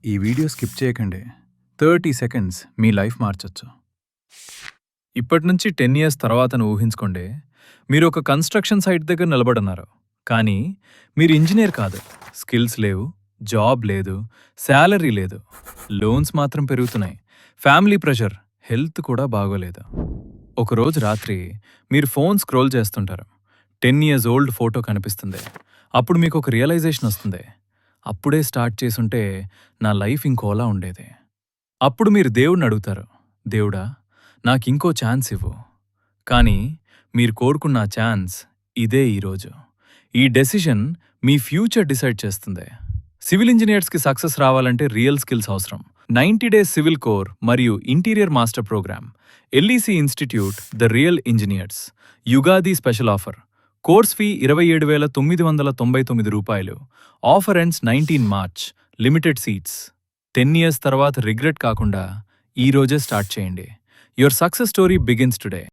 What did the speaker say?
ఈ video skip చేయకండి. 30 seconds మీ life మార్చొచ్చు. ఇప్పటి నుంచి 10 ఇయర్స్ తర్వాతను ఊహించుకోండి. మీరు ఒక కన్‌స్ట్రక్షన్ సైట్ దగ్గర నిలబడున్నారు. కానీ మీరు ఇంజినీర్ కాదు. స్కిల్స్ లేవు, జాబ్ లేదు, శాలరీ లేదు. లోన్స్ మాత్రం పెరుగుతున్నాయి. ఫ్యామిలీ ప్రెషర్, హెల్త్ కూడా బాగోలేదు. ఒకరోజు రాత్రి మీరు ఫోన్ స్క్రోల్ చేస్తుంటారు. 10 ఇయర్స్ ఓల్డ్ ఫోటో కనిపిస్తుంది. అప్పుడు మీకు ఒక రియలైజేషన్ వస్తుంది. అప్పుడే స్టార్ట్ చేసుంటే నా లైఫ్ ఇంకోలా ఉండేది. అప్పుడు మీరు దేవుణ్ణి అడుగుతారు, దేవుడా నాకింకో ఛాన్స్ ఇవ్వు. కానీ మీరు కోరుకున్న ఛాన్స్ ఇదే ఈరోజు. ఈ డెసిషన్ మీ ఫ్యూచర్ డిసైడ్ చేస్తుంది. సివిల్ ఇంజనీర్స్కి సక్సెస్ రావాలంటే రియల్ స్కిల్స్ అవసరం. 90 డేస్ సివిల్ కోర్ మరియు interior master program, LEC institute the real engineers, Ugadi special offer. Course fee 27,999 రూపాయలు. Offer ends 19 March. Limited seats. 10 years తర్వాత రిగ్రెట్ కాకుండా ఈ రోజే స్టార్ట్ చేయండి. Your success story begins today.